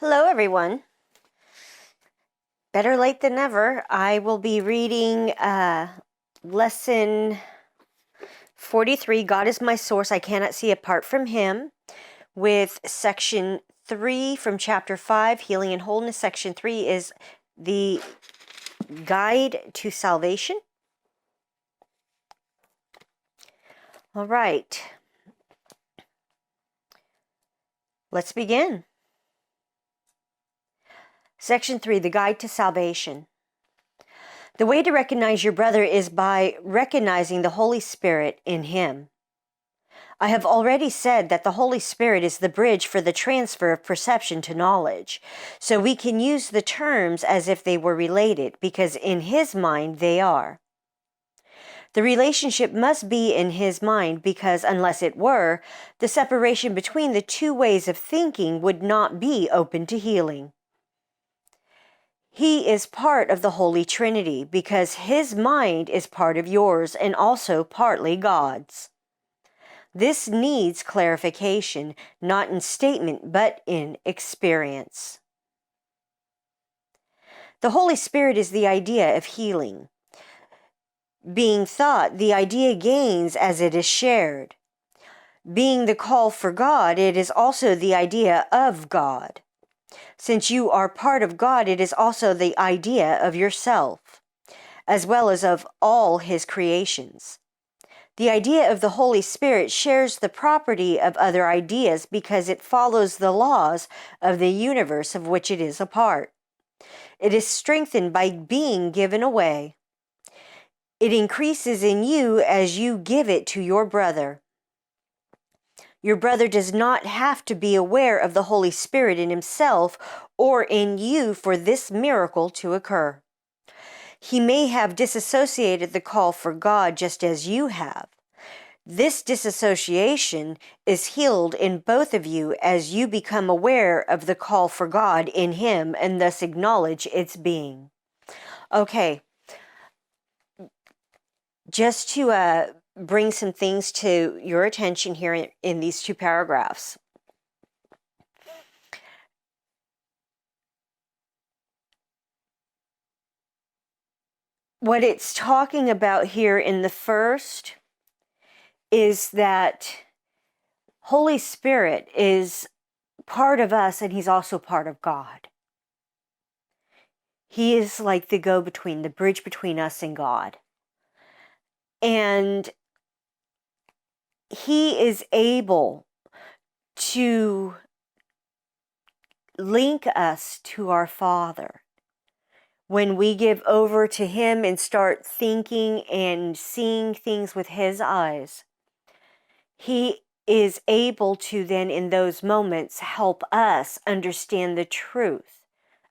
Hello, everyone. Better late than never. I will be reading lesson 43, God is my source, I cannot see apart from Him, with section 3 from chapter 5, Healing and Wholeness. Section 3 is the Guide to Salvation. All right. Let's begin. Section 3, the Guide to Salvation. The way to recognize your brother is by recognizing the Holy Spirit in him. I have already said that the Holy Spirit is the bridge for the transfer of perception to knowledge, so we can use the terms as if they were related, because in his mind they are. The relationship must be in his mind because unless it were, the separation between the two ways of thinking would not be open to healing. He is part of the Holy Trinity because his mind is part of yours and also partly God's. This needs clarification, not in statement, but in experience. The Holy Spirit is the idea of healing. Being thought, the idea gains as it is shared. Being the call for God, it is also the idea of God. Since you are part of God, it is also the idea of yourself, as well as of all His creations. The idea of the Holy Spirit shares the property of other ideas because it follows the laws of the universe of which it is a part. It is strengthened by being given away. It increases in you as you give it to your brother. Your brother does not have to be aware of the Holy Spirit in himself or in you for this miracle to occur. He may have disassociated the call for God just as you have. This disassociation is healed in both of you as you become aware of the call for God in Him and thus acknowledge its being. Okay, just to bring some things to your attention here in these two paragraphs. What it's talking about here in the first is that Holy Spirit is part of us and He's also part of God. He is like the go-between, the bridge between us and God. And He is able to link us to our Father. When we give over to Him and start thinking and seeing things with His eyes, He is able to then in those moments help us understand the truth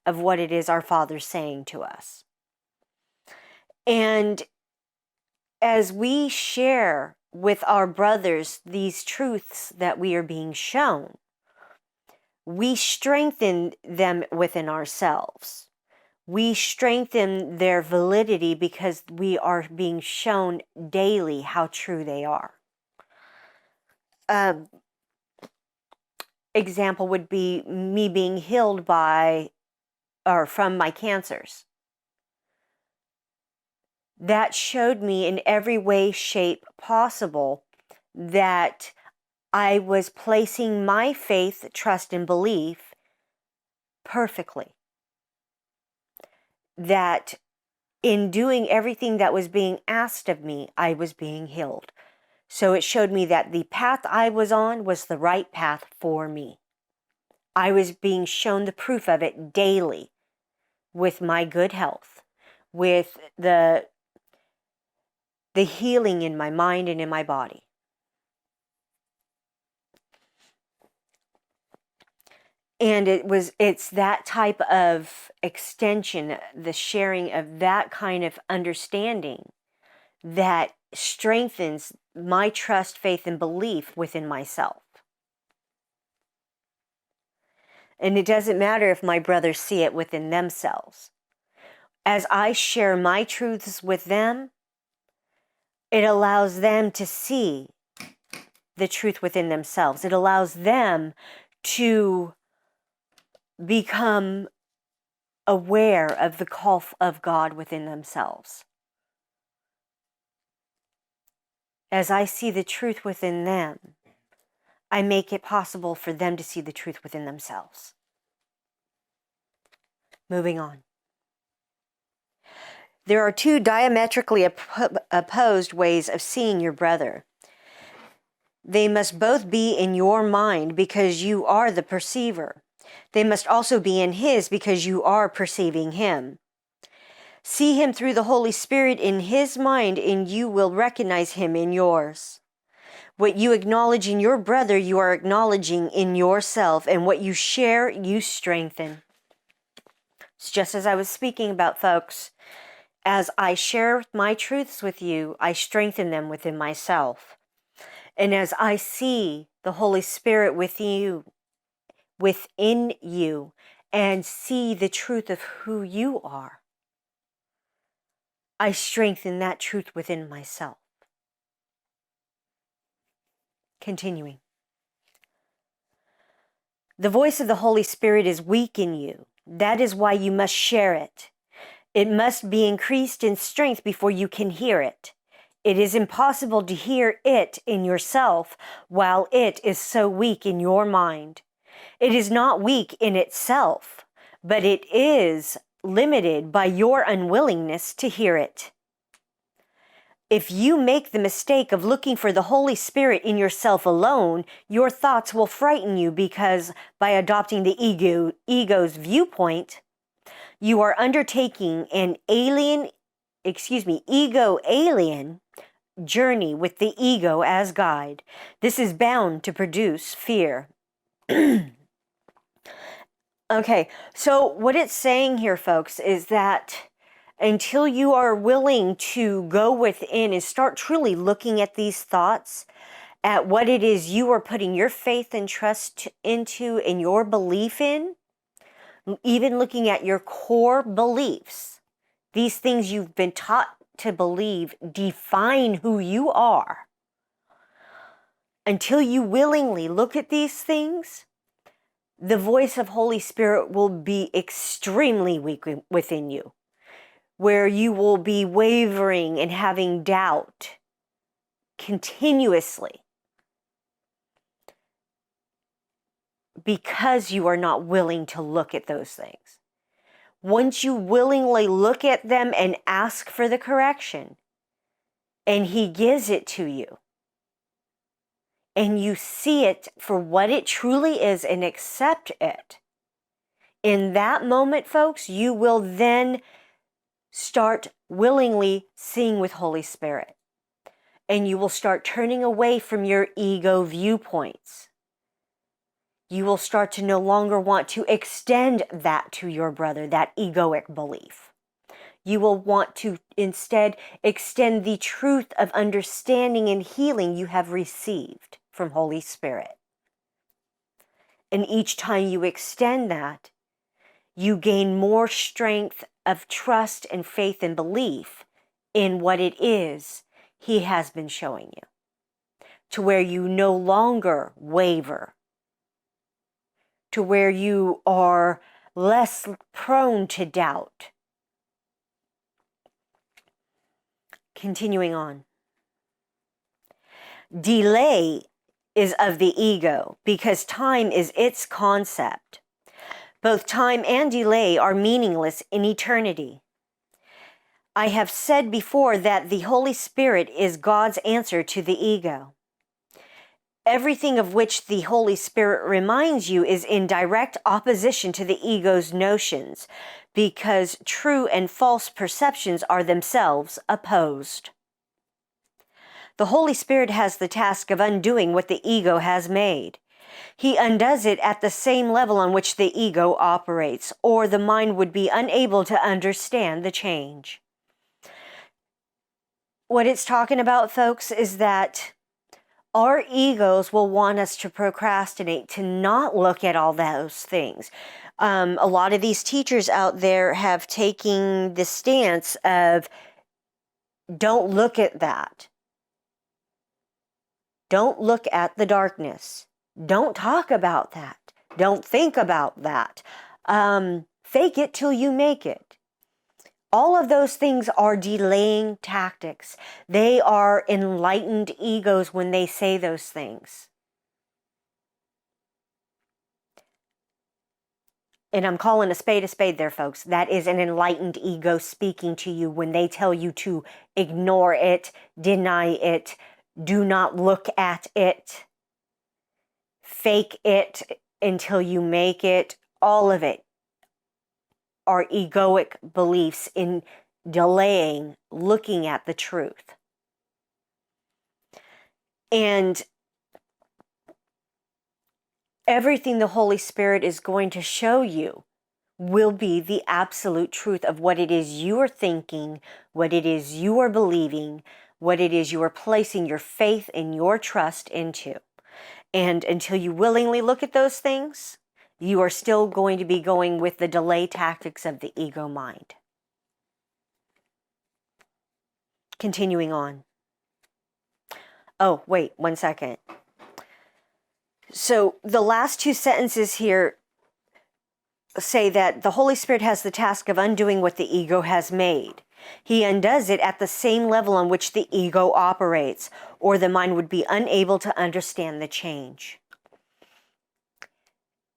of what it is our Father's saying to us. And as we share with our brothers these truths that we are being shown, we strengthen them within ourselves. We strengthen their validity because we are being shown daily how true they are. Example would be me being healed from my cancers. That showed me in every way, shape possible that I was placing my faith, trust, and belief perfectly. That in doing everything that was being asked of me, I was being healed. So it showed me that the path I was on was the right path for me. I was being shown the proof of it daily with my good health, with the healing in my mind and in my body. And it's that type of extension, the sharing of that kind of understanding that strengthens my trust, faith, and belief within myself. And it doesn't matter if my brothers see it within themselves. As I share my truths with them, it allows them to see the truth within themselves. It allows them to become aware of the call of God within themselves. As I see the truth within them, I make it possible for them to see the truth within themselves. Moving on. There are two diametrically opposed ways of seeing your brother. They must both be in your mind because you are the perceiver. They must also be in his because you are perceiving him. See him through the Holy Spirit in his mind, and you will recognize him in yours. What you acknowledge in your brother, you are acknowledging in yourself, and what you share, you strengthen. It's just as I was speaking about, folks. As I share my truths with you, I strengthen them within myself. And as I see the Holy Spirit within you, and see the truth of who you are, I strengthen that truth within myself. Continuing. The voice of the Holy Spirit is weak in you. That is why you must share it. It must be increased in strength before you can hear it. It is impossible to hear it in yourself while it is so weak in your mind. It is not weak in itself, but it is limited by your unwillingness to hear it. If you make the mistake of looking for the Holy Spirit in yourself alone, your thoughts will frighten you because by adopting the ego's viewpoint, you are undertaking an ego-alien journey with the ego as guide. This is bound to produce fear. Okay, so what it's saying here, folks, is that until you are willing to go within and start truly looking at these thoughts, at what it is you are putting your faith and trust into and your belief in, even looking at your core beliefs, these things you've been taught to believe define who you are. Until you willingly look at these things, the voice of Holy Spirit will be extremely weak within you, where you will be wavering and having doubt continuously because you are not willing to look at those things. Once you willingly look at them and ask for the correction, and He gives it to you, and you see it for what it truly is and accept it, in that moment, folks, you will then start willingly seeing with Holy Spirit. And you will start turning away from your ego viewpoints. You will start to no longer want to extend that to your brother, that egoic belief. You will want to instead extend the truth of understanding and healing you have received from Holy Spirit. And each time you extend that, you gain more strength of trust and faith and belief in what it is He has been showing you, to where you no longer waver, to where you are less prone to doubt. Continuing on. Delay is of the ego because time is its concept. Both time and delay are meaningless in eternity. I have said before that the Holy Spirit is God's answer to the ego. Everything of which the Holy Spirit reminds you is in direct opposition to the ego's notions, because true and false perceptions are themselves opposed. The Holy Spirit has the task of undoing what the ego has made. He undoes it at the same level on which the ego operates, or the mind would be unable to understand the change. What it's talking about, folks, is that our egos will want us to procrastinate, to not look at all those things. A lot of these teachers out there have taken the stance of, don't look at that. Don't look at the darkness. Don't talk about that. Don't think about that. Fake it till you make it. All of those things are delaying tactics. They are enlightened egos when they say those things. And I'm calling a spade there, folks. That is an enlightened ego speaking to you when they tell you to ignore it, deny it, do not look at it, fake it until you make it. All of it are egoic beliefs in delaying looking at the truth. And everything the Holy Spirit is going to show you will be the absolute truth of what it is you are thinking, what it is you are believing, what it is you are placing your faith and your trust into. And until you willingly look at those things, you are still going to be going with the delay tactics of the ego mind. Continuing on. Oh, wait, 1 second. So the last two sentences here say that the Holy Spirit has the task of undoing what the ego has made. He undoes it at the same level on which the ego operates, or the mind would be unable to understand the change.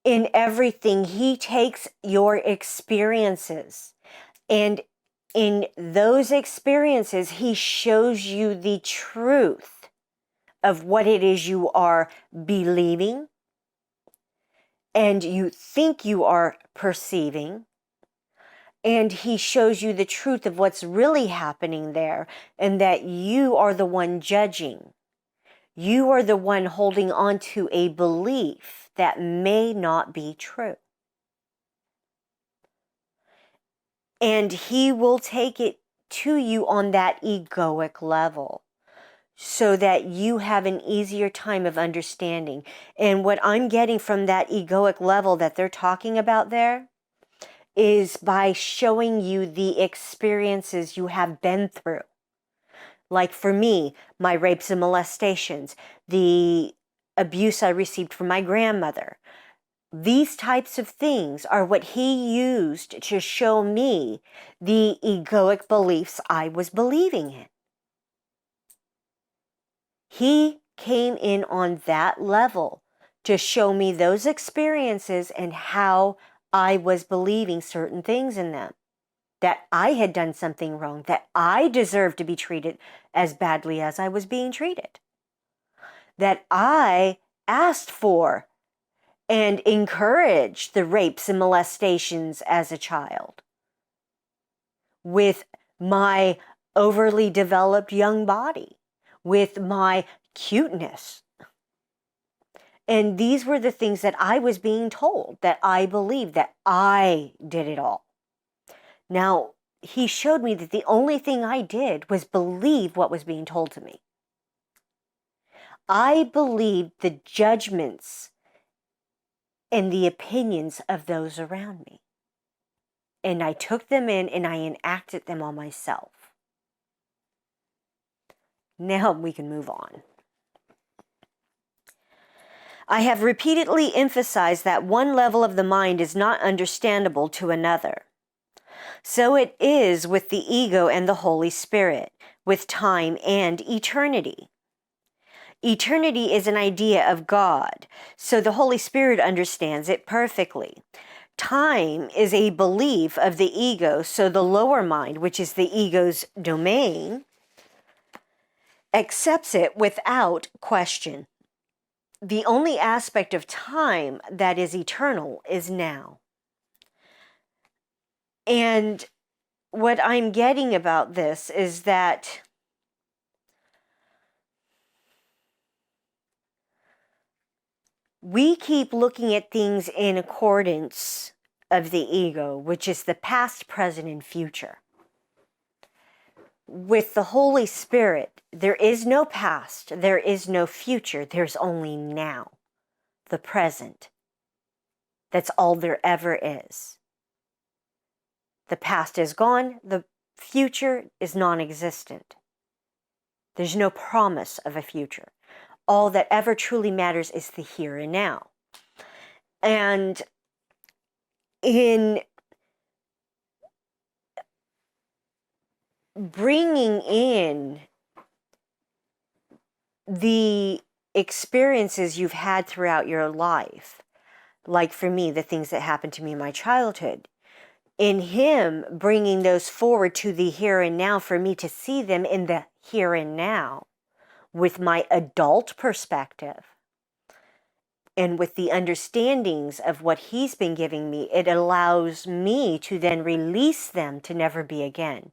In everything, he takes your experiences, and in those experiences, he shows you the truth of what it is you are believing and you think you are perceiving, and he shows you the truth of what's really happening there, and that you are the one judging. You are the one holding on to a belief that may not be true. And he will take it to you on that egoic level so that you have an easier time of understanding. And what I'm getting from that egoic level that they're talking about there is by showing you the experiences you have been through. Like for me, my rapes and molestations, the abuse I received from my grandmother. These types of things are what he used to show me the egoic beliefs I was believing in. He came in on that level to show me those experiences and how I was believing certain things in them. That I had done something wrong, that I deserved to be treated as badly as I was being treated. That I asked for and encouraged the rapes and molestations as a child with my overly developed young body, with my cuteness. And these were the things that I was being told, that I believed, that I did it all. Now, he showed me that the only thing I did was believe what was being told to me. I believed the judgments and the opinions of those around me. And I took them in and I enacted them on myself. Now we can move on. I have repeatedly emphasized that one level of the mind is not understandable to another. So it is with the ego and the Holy Spirit, with time and eternity. Eternity is an idea of God, so the Holy Spirit understands it perfectly. Time is a belief of the ego, so the lower mind, which is the ego's domain, accepts it without question. The only aspect of time that is eternal is now. And what I'm getting about this is that we keep looking at things in accordance of the ego, which is the past, present, and future. With the Holy Spirit, there is no past, there is no future, there's only now, the present. That's all there ever is. The past is gone, the future is non-existent. There's no promise of a future. All that ever truly matters is the here and now. And in bringing in the experiences you've had throughout your life, like for me, the things that happened to me in my childhood, in him bringing those forward to the here and now for me to see them in the here and now with my adult perspective and with the understandings of what he's been giving me, it allows me to then release them to never be again.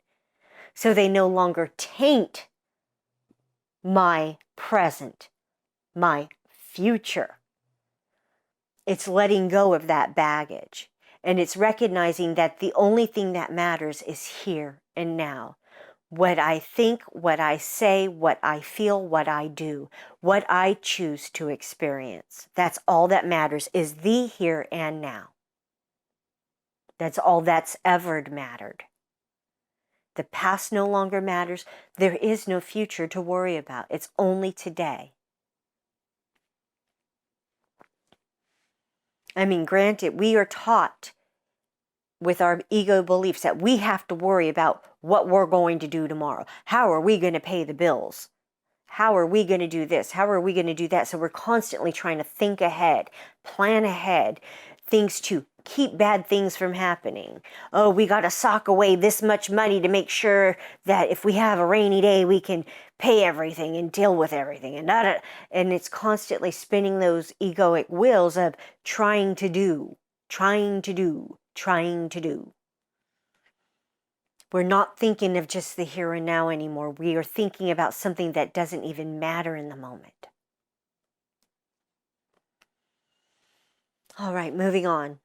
So they no longer taint my present, my future. It's letting go of that baggage. And it's recognizing that the only thing that matters is here and now. What I think, what I say, what I feel, what I do, what I choose to experience. That's all that matters, is the here and now. That's all that's ever mattered. The past no longer matters. There is no future to worry about. It's only today. I mean, granted, we are taught with our ego beliefs that we have to worry about what we're going to do tomorrow. How are we going to pay the bills? How are we going to do this? How are we going to do that? So we're constantly trying to think ahead, plan ahead, things to keep bad things from happening. Oh, we got to sock away this much money to make sure that if we have a rainy day, we can pay everything and deal with everything. And it's constantly spinning those egoic wheels of trying to do. We're not thinking of just the here and now anymore. We are thinking about something that doesn't even matter in the moment. All right, moving on.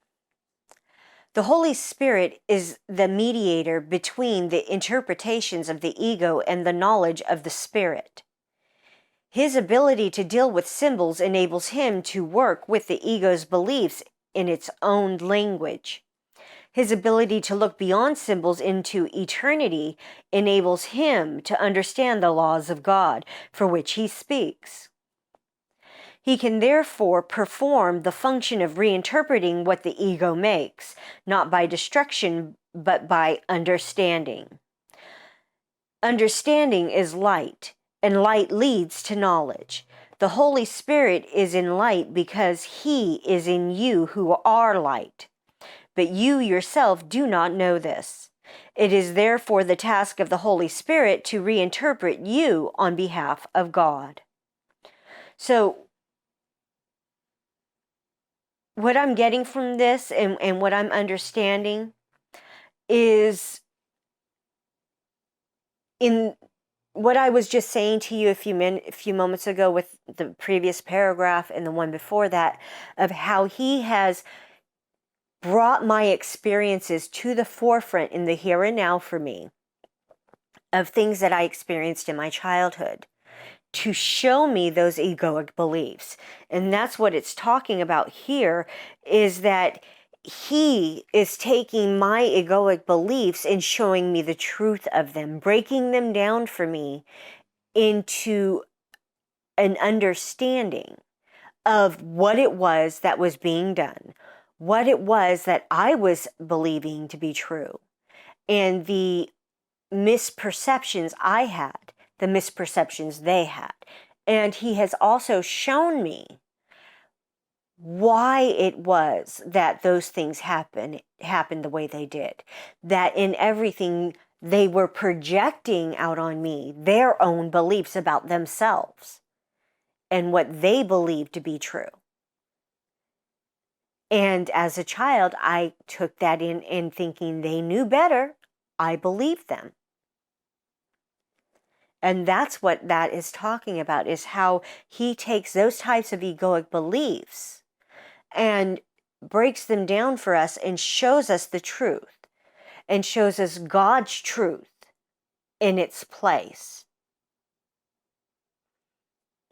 The Holy Spirit is the mediator between the interpretations of the ego and the knowledge of the Spirit. His ability to deal with symbols enables him to work with the ego's beliefs in its own language. His ability to look beyond symbols into eternity enables him to understand the laws of God for which he speaks. He can therefore perform the function of reinterpreting what the ego makes, not by destruction, but by understanding. Understanding is light, and light leads to knowledge. The Holy Spirit is in light because he is in you who are light. But you yourself do not know this. It is therefore the task of the Holy Spirit to reinterpret you on behalf of God. So, what I'm getting from this and what I'm understanding is in what I was just saying to you a few moments ago with the previous paragraph and the one before that, of how he has brought my experiences to the forefront in the here and now for me, of things that I experienced in my childhood, to show me those egoic beliefs. And that's what it's talking about here, is that he is taking my egoic beliefs and showing me the truth of them, breaking them down for me into an understanding of what it was that was being done, what it was that I was believing to be true, and the misperceptions I had, the misperceptions they had. And he has also shown me why it was that those things happened the way they did. That in everything they were projecting out on me their own beliefs about themselves and what they believed to be true. And as a child, I took that in thinking they knew better. I believed them. And that's what that is talking about, is how he takes those types of egoic beliefs and breaks them down for us and shows us the truth and shows us God's truth in its place.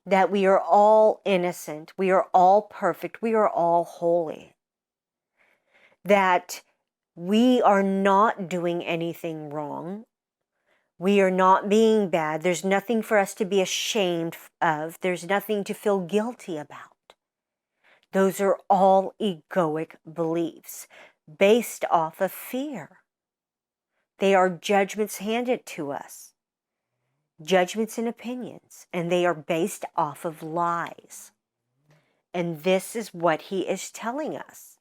That we are all innocent, we are all perfect, we are all holy. That we are not doing anything wrong. We are not being bad. There's nothing for us to be ashamed of. There's nothing to feel guilty about. Those are all egoic beliefs based off of fear. They are judgments handed to us, judgments and opinions, and they are based off of lies. And this is what he is telling us.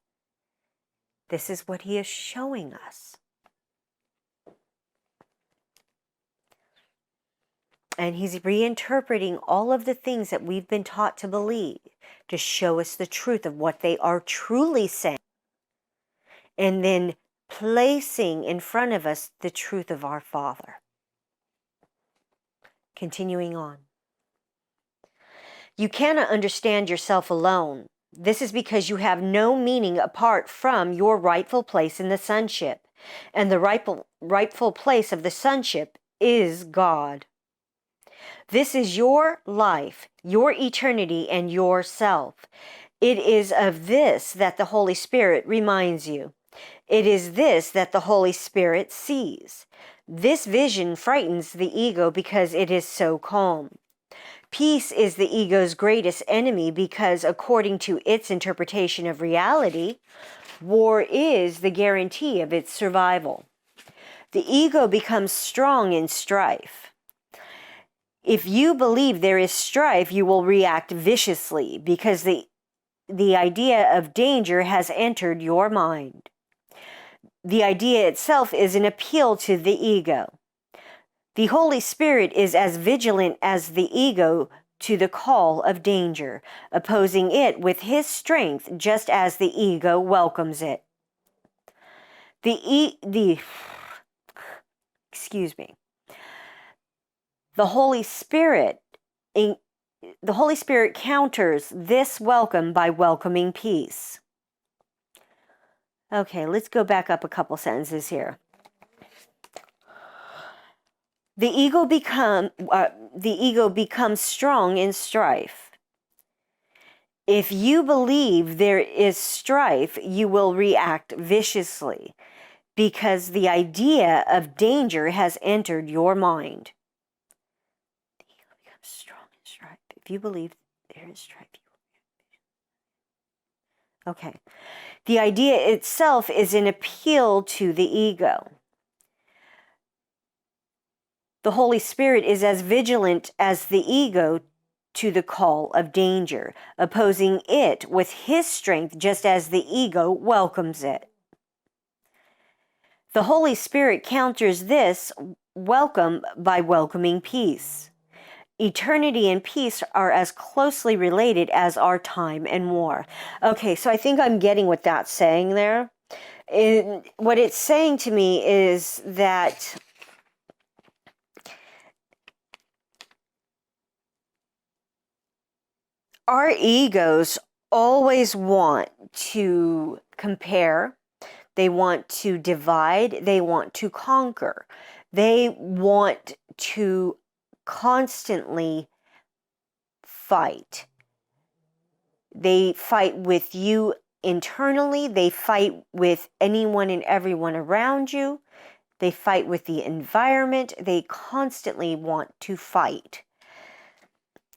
This is what he is showing us. And he's reinterpreting all of the things that we've been taught to believe to show us the truth of what they are truly saying. And then placing in front of us the truth of our Father. Continuing on. You cannot understand yourself alone. This is because you have no meaning apart from your rightful place in the sonship. And the rightful place of the sonship is God. This is your life, your eternity, and yourself. It is of this that the Holy Spirit reminds you. It is this that the Holy Spirit sees. This vision frightens the ego because it is so calm. Peace is the ego's greatest enemy because, according to its interpretation of reality, war is the guarantee of its survival. The ego becomes strong in strife. If you believe there is strife, you will react viciously because the idea of danger has entered your mind. The idea itself is an appeal to the ego. The Holy Spirit is as vigilant as the ego to the call of danger, opposing it with his strength just as the ego welcomes it. The Holy Spirit counters this welcome by welcoming peace. Okay, let's go back up a couple sentences here. The ego becomes strong in strife. If you believe there is strife, you will react viciously because the idea of danger has entered your mind. The ego becomes strong in strife. If you believe there is strife, you will react viciously. Okay. The idea itself is an appeal to the ego. The Holy Spirit is as vigilant as the ego to the call of danger, opposing it with his strength just as the ego welcomes it. The Holy Spirit counters this welcome by welcoming peace. Eternity and peace are as closely related as are time and war. Okay, so I think I'm getting what that's saying there. What it's saying to me is that our egos always want to compare, they want to divide, they want to conquer. They want to constantly fight. They fight with you internally, they fight with anyone and everyone around you, they fight with the environment, they constantly want to fight.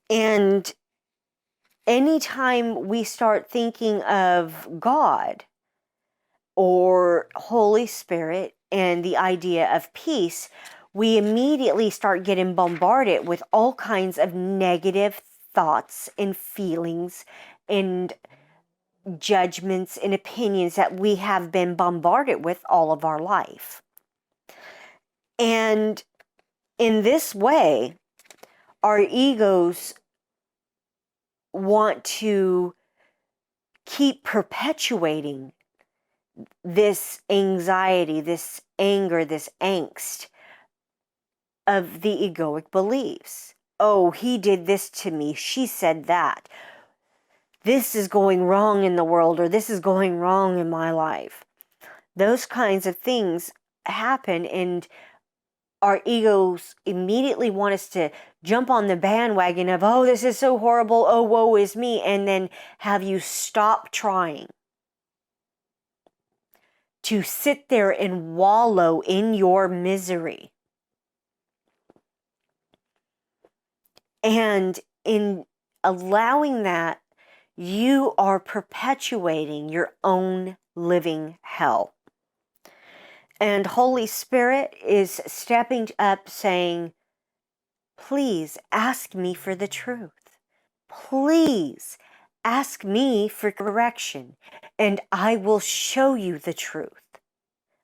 And anytime we start thinking of God or Holy Spirit and the idea of peace, we immediately start getting bombarded with all kinds of negative thoughts and feelings and judgments and opinions that we have been bombarded with all of our life. And in this way, our egos want to keep perpetuating this anxiety, this anger, this angst of the egoic beliefs. Oh, he did this to me. She said that. This is going wrong in the world, or this is going wrong in my life. Those kinds of things happen, and our egos immediately want us to jump on the bandwagon of, oh, this is so horrible, oh, woe is me, and then have you stop trying to sit there and wallow in your misery. And in allowing that, you are perpetuating your own living hell. And Holy Spirit is stepping up saying, please ask me for the truth. Please ask me for correction, and I will show you the truth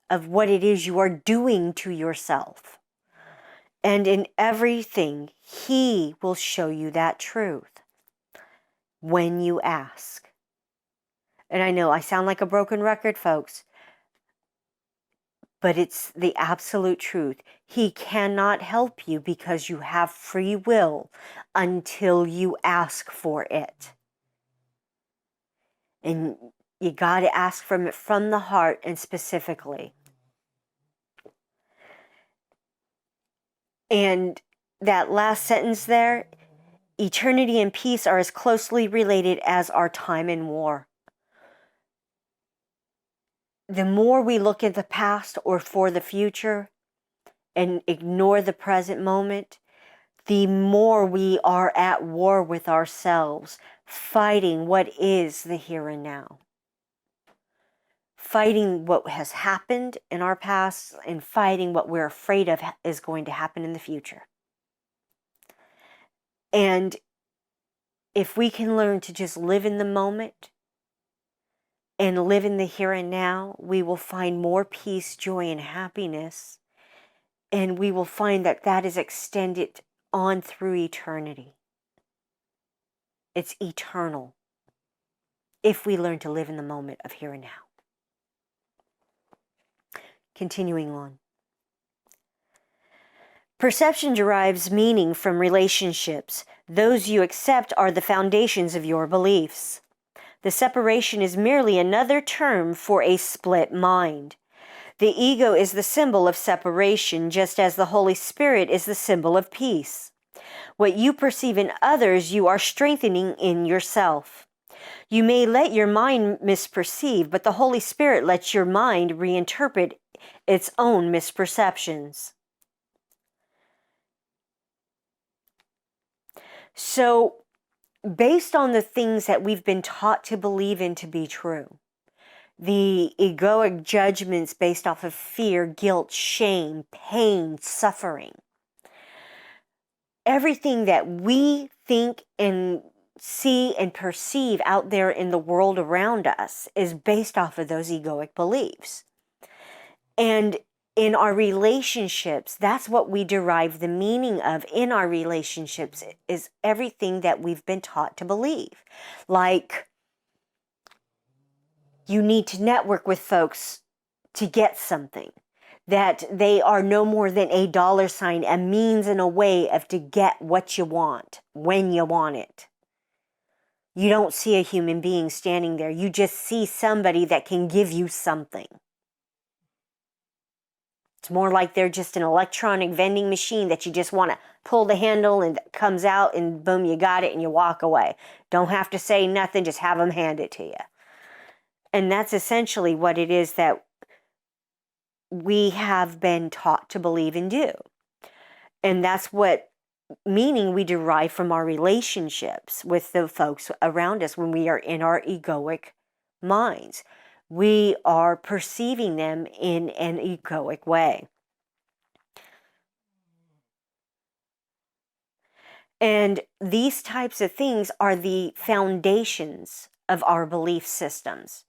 of what it is you are doing to yourself. And in everything, He will show you that truth when you ask. And I know I sound like a broken record, folks, but it's the absolute truth. He cannot help you because you have free will until you ask for it. And you got to ask from it from the heart and specifically. And that last sentence there, eternity and peace are as closely related as are time and war. The more we look at the past or for the future and ignore the present moment, the more we are at war with ourselves, fighting what is the here and now. Fighting what has happened in our past and fighting what we're afraid of is going to happen in the future. And if we can learn to just live in the moment and live in the here and now, we will find more peace, joy, and happiness. And we will find that that is extended on through eternity. It's eternal if we learn to live in the moment of here and now. Continuing on. Perception derives meaning from relationships. Those you accept are the foundations of your beliefs. The separation is merely another term for a split mind. The ego is the symbol of separation, just as the Holy Spirit is the symbol of peace. What you perceive in others, you are strengthening in yourself. You may let your mind misperceive, but the Holy Spirit lets your mind reinterpret its own misperceptions. So, based on the things that we've been taught to believe in to be true, the egoic judgments based off of fear, guilt, shame, pain, suffering, everything that we think and see and perceive out there in the world around us is based off of those egoic beliefs. And in our relationships, that's what we derive the meaning of in our relationships, is everything that we've been taught to believe. Like, you need to network with folks to get something. That they are no more than a dollar sign, a means and a way of to get what you want, when you want it. You don't see a human being standing there. You just see somebody that can give you something. It's more like they're just an electronic vending machine that you just want to pull the handle and it comes out and boom, you got it and you walk away. Don't have to say nothing, just have them hand it to you. And that's essentially what it is that we have been taught to believe and do. And that's what meaning we derive from our relationships with the folks around us when we are in our egoic minds. We are perceiving them in an egoic way. And these types of things are the foundations of our belief systems.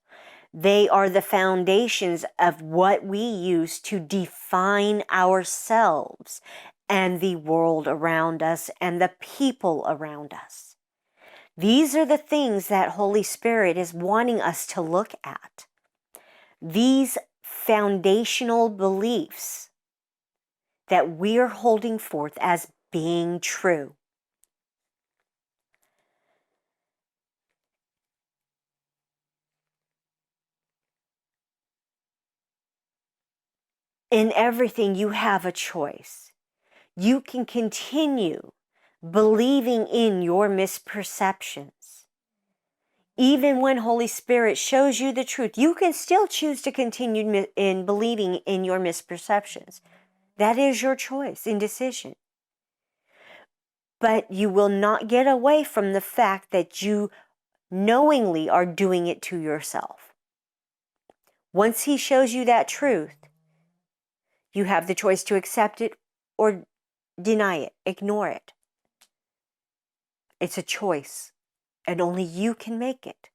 They are the foundations of what we use to define ourselves and the world around us and the people around us. These are the things that Holy Spirit is wanting us to look at. These foundational beliefs that we're holding forth as being true. In everything, you have a choice. You can continue believing in your misperceptions. Even when Holy Spirit shows you the truth, you can still choose to continue in believing in your misperceptions. That is your choice and decision. But you will not get away from the fact that you knowingly are doing it to yourself. Once he shows you that truth, you have the choice to accept it or deny it, ignore it. It's a choice, and only you can make it.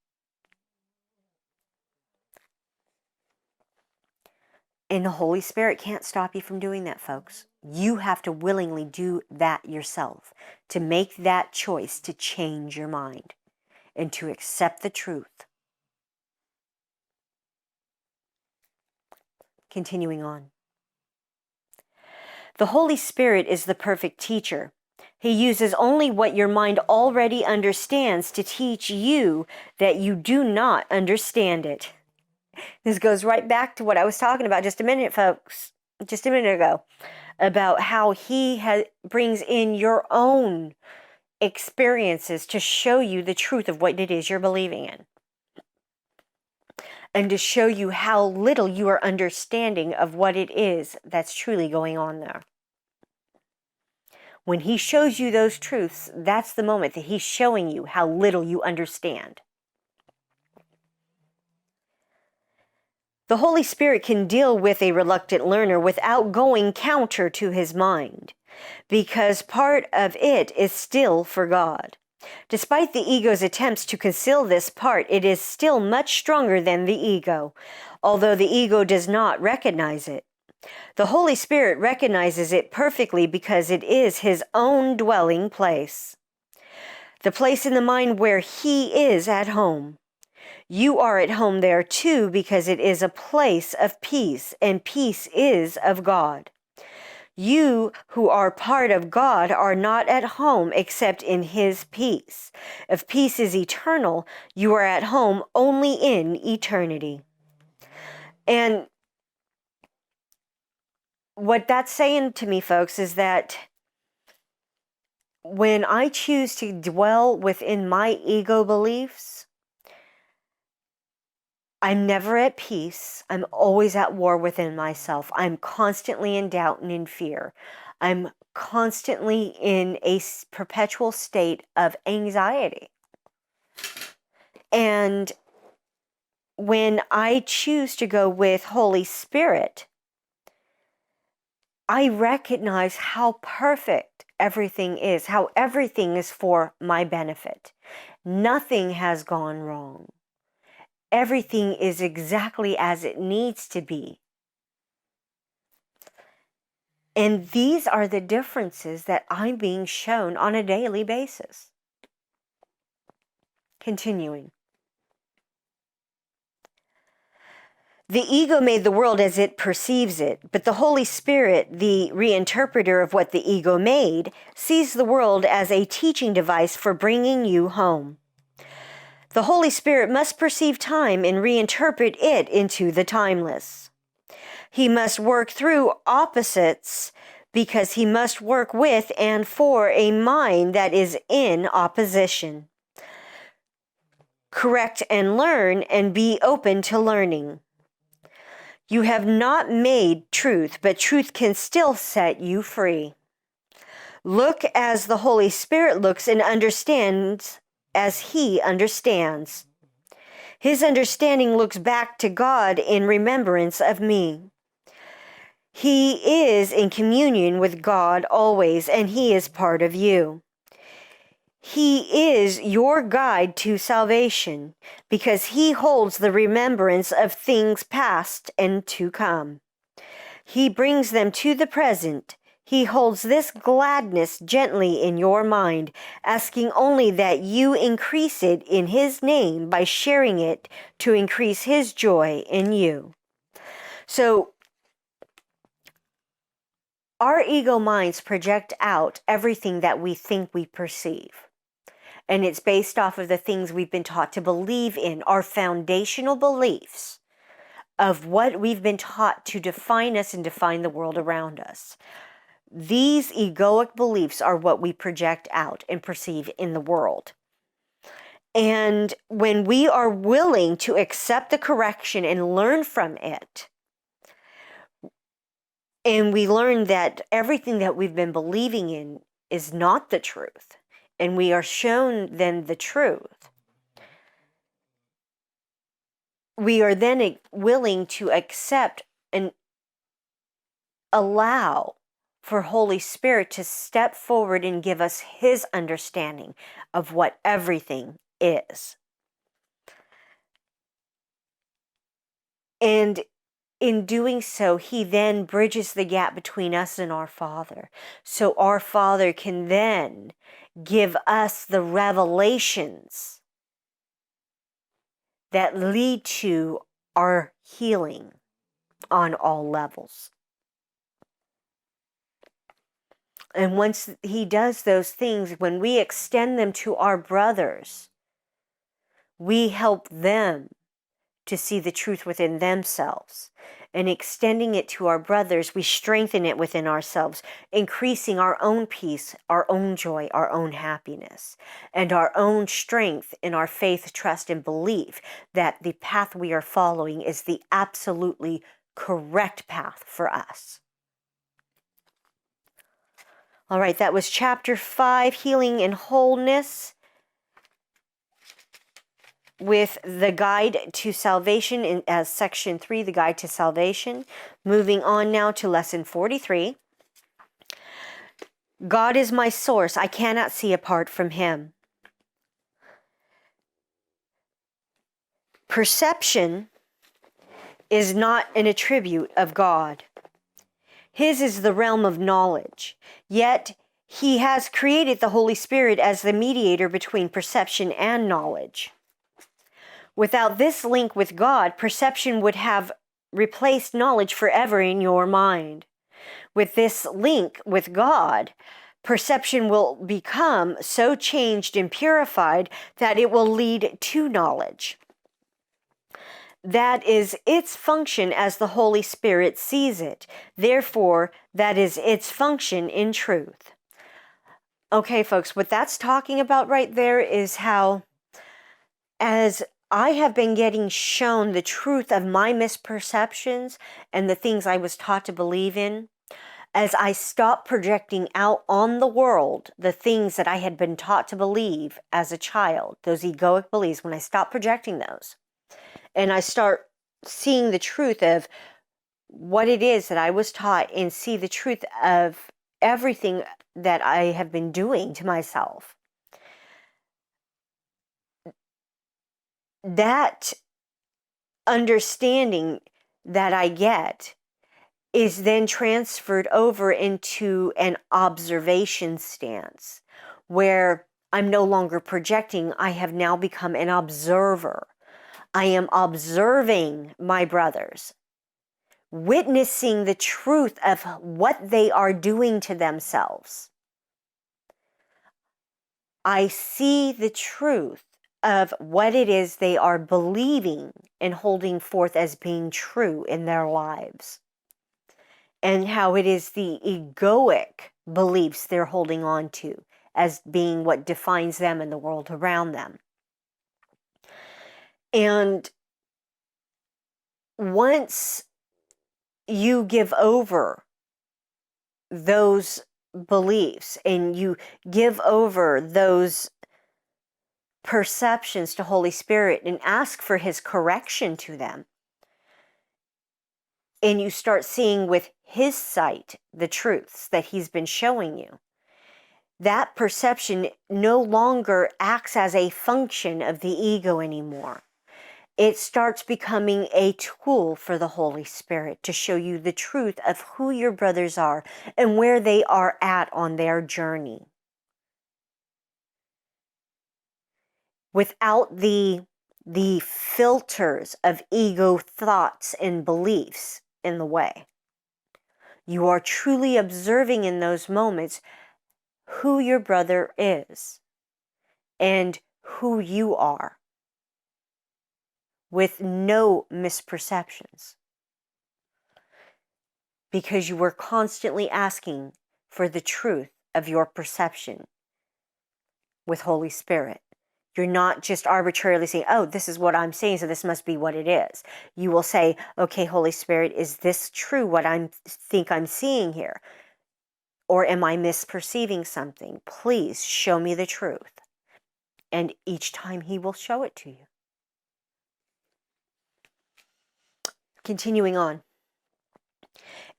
And the Holy Spirit can't stop you from doing that, folks. You have to willingly do that yourself, to make that choice to change your mind and to accept the truth. Continuing on. The Holy Spirit is the perfect teacher. He uses only what your mind already understands to teach you that you do not understand it. This goes right back to what I was talking about just a minute, folks, just a minute ago, about how he brings in your own experiences to show you the truth of what it is you're believing in, and to show you how little you are understanding of what it is that's truly going on there. When he shows you those truths, that's the moment that he's showing you how little you understand. The Holy Spirit can deal with a reluctant learner without going counter to his mind, because part of it is still for God. Despite the ego's attempts to conceal this part, it is still much stronger than the ego, although the ego does not recognize it. The Holy Spirit recognizes it perfectly because it is his own dwelling place, the place in the mind where he is at home. You are at home there too, because it is a place of peace, and peace is of God. You who are part of God are not at home except in his peace. If peace is eternal, you are at home only in eternity. And what that's saying to me, folks, is that when I choose to dwell within my ego beliefs, I'm never at peace. I'm always at war within myself. I'm constantly in doubt and in fear. I'm constantly in a perpetual state of anxiety. And when I choose to go with Holy Spirit, I recognize how perfect everything is, how everything is for my benefit. Nothing has gone wrong. Everything is exactly as it needs to be. And these are the differences that I'm being shown on a daily basis. Continuing. The ego made the world as it perceives it, but the Holy Spirit, the reinterpreter of what the ego made, sees the world as a teaching device for bringing you home. The Holy Spirit must perceive time and reinterpret it into the timeless. He must work through opposites because he must work with and for a mind that is in opposition. Correct and learn, and be open to learning. You have not made truth, but truth can still set you free. Look as the Holy Spirit looks and understands as he understands. His understanding looks back to God in remembrance of me. He is in communion with God always, and he is part of you. He is your guide to salvation because he holds the remembrance of things past and to come. He brings them to the present. He holds this gladness gently in your mind, asking only that you increase it in his name by sharing it to increase his joy in you. So, our ego minds project out everything that we think we perceive. And it's based off of the things we've been taught to believe in, our foundational beliefs of what we've been taught to define us and define the world around us. These egoic beliefs are what we project out and perceive in the world. And when we are willing to accept the correction and learn from it, and we learn that everything that we've been believing in is not the truth, and we are shown then the truth, we are then willing to accept and allow for Holy Spirit to step forward and give us His understanding of what everything is. And in doing so, He then bridges the gap between us and our Father. So our Father can then give us the revelations that lead to our healing on all levels. And once He does those things, when we extend them to our brothers, we help them to see the truth within themselves. And extending it to our brothers, we strengthen it within ourselves, increasing our own peace, our own joy, our own happiness, and our own strength in our faith, trust, and belief that the path we are following is the absolutely correct path for us. All right, that was chapter 5, Healing and Wholeness, with the Guide to Salvation as section 3, the Guide to Salvation. Moving on now to lesson 43. God is my source. I cannot see apart from Him. Perception is not an attribute of God. His is the realm of knowledge. Yet He has created the Holy Spirit as the mediator between perception and knowledge. Without this link with God, perception would have replaced knowledge forever in your mind. With this link with God, perception will become so changed and purified that it will lead to knowledge. That is its function as the Holy Spirit sees it. Therefore, that is its function in truth. Okay, folks, what that's talking about right there is how, as I have been getting shown the truth of my misperceptions and the things I was taught to believe in, as I stop projecting out on the world the things that I had been taught to believe as a child, those egoic beliefs, when I stop projecting those, and I start seeing the truth of what it is that I was taught and see the truth of everything that I have been doing to myself, that understanding that I get is then transferred over into an observation stance where I'm no longer projecting. I have now become an observer. I am observing my brothers, witnessing the truth of what they are doing to themselves. I see the truth of what it is they are believing and holding forth as being true in their lives, and how it is the egoic beliefs they're holding on to as being what defines them and the world around them. And once you give over those beliefs and you give over those perceptions to Holy Spirit and ask for His correction to them, and you start seeing with His sight the truths that He's been showing you, that perception no longer acts as a function of the ego anymore. It starts becoming a tool for the Holy Spirit to show you the truth of who your brothers are and where they are at on their journey. Without the filters of ego thoughts and beliefs in the way. You are truly observing in those moments who your brother is and who you are, with no misperceptions, because you were constantly asking for the truth of your perception with Holy Spirit. You're not just arbitrarily saying, oh, this is what I'm saying, so this must be what it is. You will say, okay, Holy Spirit, is this true, what I think I'm seeing here? Or am I misperceiving something? Please show me the truth. And each time He will show it to you. Continuing on.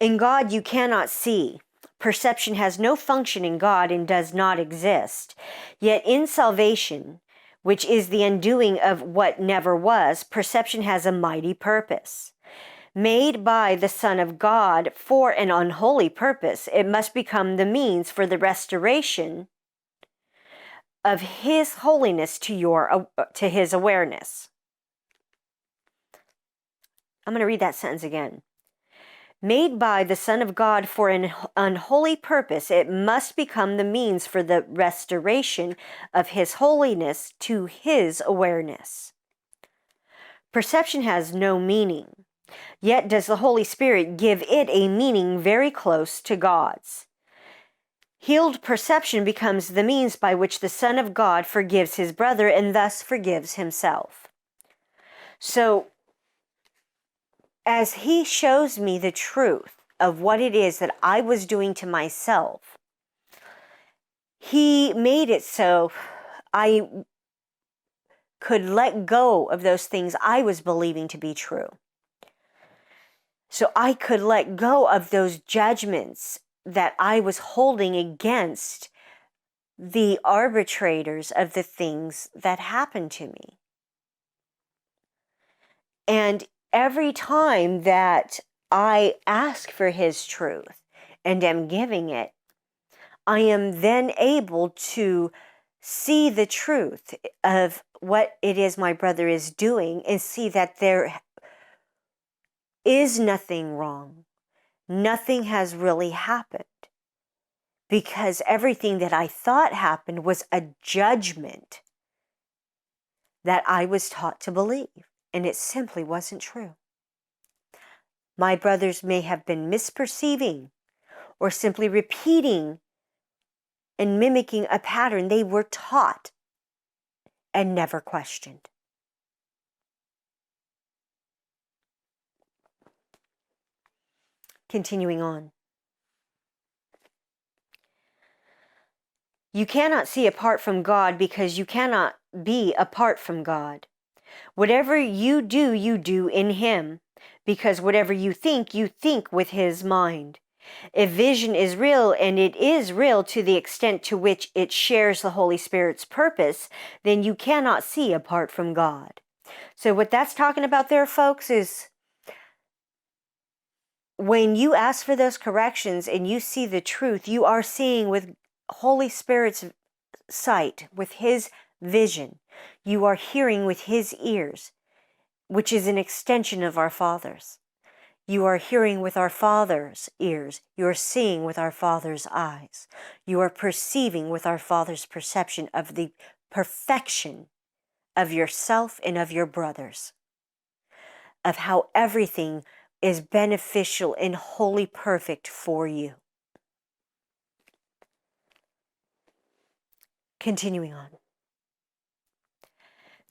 In God you cannot see. Perception has no function in God and does not exist. Yet in salvation, which is the undoing of what never was, perception has a mighty purpose. Made by the Son of God for an unholy purpose, it must become the means for the restoration of His holiness to His awareness. I'm going to read that sentence again. Made by the Son of God for an unholy purpose, it must become the means for the restoration of His holiness to His awareness. Perception has no meaning, yet does the Holy Spirit give it a meaning very close to God's. Healed perception becomes the means by which the Son of God forgives his brother and thus forgives himself. So, as He shows me the truth of what it is that I was doing to myself, He made it so I could let go of those things I was believing to be true. So I could let go of those judgments that I was holding against the arbitrators of the things that happened to me. And every time that I ask for His truth and am giving it, I am then able to see the truth of what it is my brother is doing and see that there is nothing wrong. Nothing has really happened, because everything that I thought happened was a judgment that I was taught to believe. And it simply wasn't true. My brothers may have been misperceiving or simply repeating and mimicking a pattern they were taught and never questioned. Continuing on. You cannot see apart from God because you cannot be apart from God. Whatever you do in Him, because whatever you think with His mind. If vision is real, and it is real to the extent to which it shares the Holy Spirit's purpose, then you cannot see apart from God. So what that's talking about there, folks, is when you ask for those corrections and you see the truth, you are seeing with Holy Spirit's sight, with His vision. You are hearing with His ears, which is an extension of our Father's. You are hearing with our Father's ears. You are seeing with our Father's eyes. You are perceiving with our Father's perception of the perfection of yourself and of your brothers, of how everything is beneficial and wholly perfect for you. Continuing on.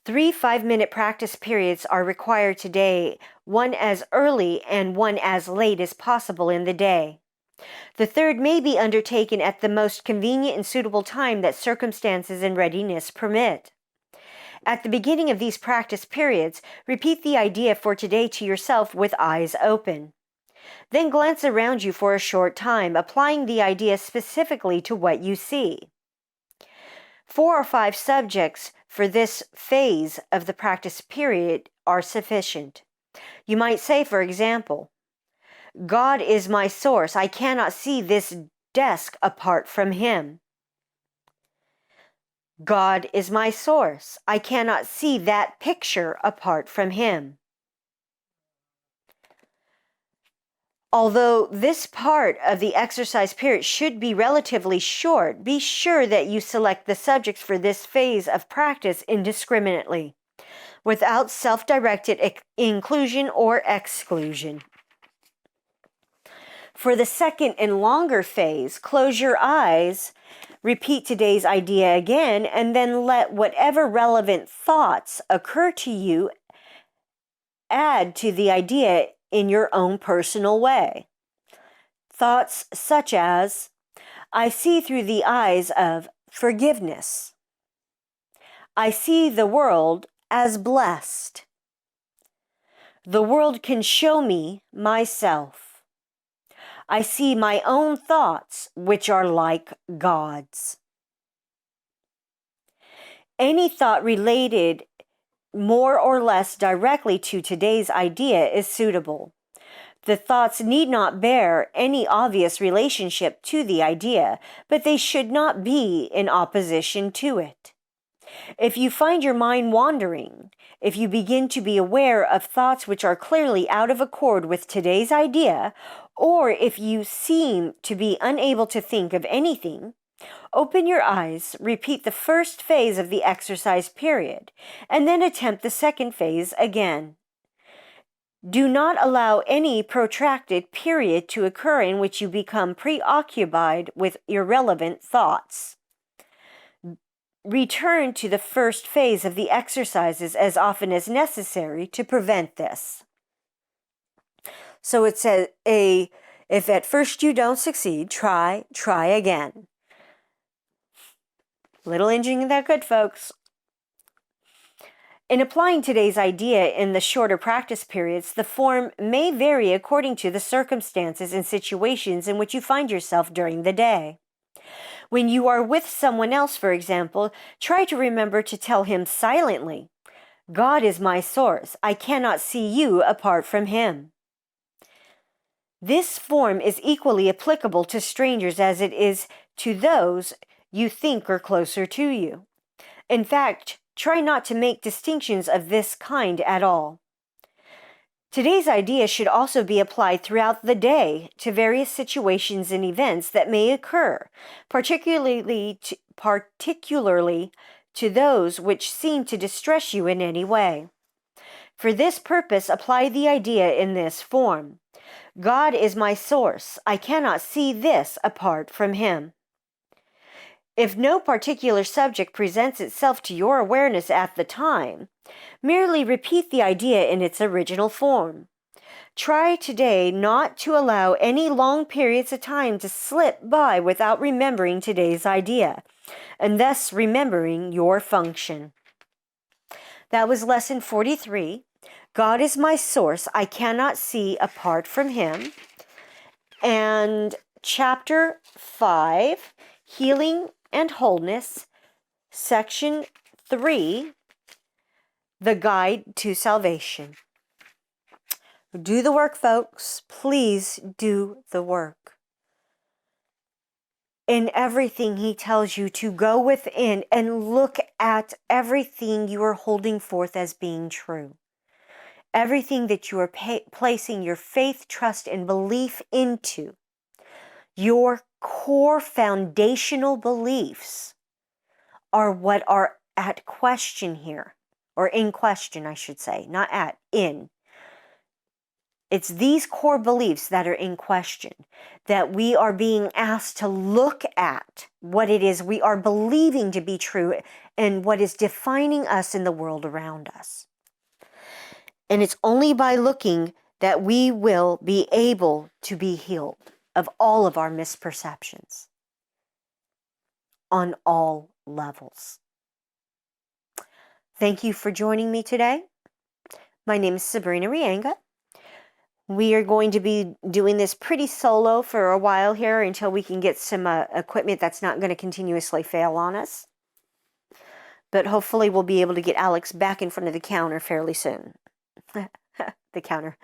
3 5-minute practice periods are required today, one as early and one as late as possible in the day. The third may be undertaken at the most convenient and suitable time that circumstances and readiness permit. At the beginning of these practice periods, repeat the idea for today to yourself with eyes open. Then glance around you for a short time, applying the idea specifically to what you see. 4 or 5 subjects for this phase of the practice period are sufficient. You might say, for example, God is my source. I cannot see this desk apart from Him. God is my source. I cannot see that picture apart from Him. Although this part of the exercise period should be relatively short, be sure that you select the subjects for this phase of practice indiscriminately, without self-directed inclusion or exclusion. For the second and longer phase, close your eyes, repeat today's idea again, and then let whatever relevant thoughts occur to you add to the idea in your own personal way. Thoughts such as, I see through the eyes of forgiveness. I see the world as blessed. The world can show me myself. I see my own thoughts, which are like God's. Any thought related more or less directly to today's idea is suitable. The thoughts need not bear any obvious relationship to the idea, but they should not be in opposition to it. If you find your mind wandering, if you begin to be aware of thoughts which are clearly out of accord with today's idea, or if you seem to be unable to think of anything, open your eyes, repeat the first phase of the exercise period, and then attempt the second phase again. Do not allow any protracted period to occur in which you become preoccupied with irrelevant thoughts. Return to the first phase of the exercises as often as necessary to prevent this. So it says, if at first you don't succeed, try again. Little engine that good, folks. In applying today's idea in the shorter practice periods, the form may vary according to the circumstances and situations in which you find yourself during the day. When you are with someone else, for example, try to remember to tell him silently, "God is my source. I cannot see you apart from Him." This form is equally applicable to strangers as it is to those you think are closer to you. In fact, try not to make distinctions of this kind at all. Today's idea should also be applied throughout the day to various situations and events that may occur, particularly to those which seem to distress you in any way. For this purpose, apply the idea in this form. God is my source. I cannot see this apart from Him. If no particular subject presents itself to your awareness at the time, merely repeat the idea in its original form. Try today not to allow any long periods of time to slip by without remembering today's idea, and thus remembering your function. That was lesson 43. God is my source. I cannot see apart from Him. And chapter 5, Healing and Wholeness, section 3, The Guide to Salvation. Do the work, folks. Please do the work. In everything, He tells you to go within and look at everything you are holding forth as being true. Everything that you are placing your faith, trust, and belief into. Your core foundational beliefs are what are at question here. Or in question, I should say. Not at, in. It's these core beliefs that are in question, that we are being asked to look at what it is we are believing to be true and what is defining us in the world around us. And it's only by looking that we will be able to be healed of all of our misperceptions on all levels. Thank you for joining me today. My name is Sabrina Reyenga. We are going to be doing this pretty solo for a while here until we can get some equipment that's not going to continuously fail on us. But hopefully we'll be able to get Alex back in front of the counter fairly soon. The camera,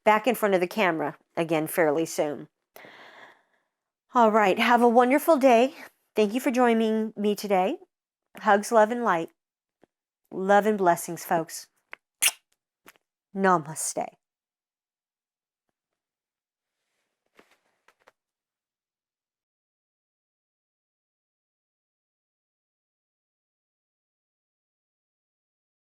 back in front of the camera again fairly soon. All right, have a wonderful day. Thank you for joining me today. Hugs, love, and light. Love and blessings, folks. Namaste.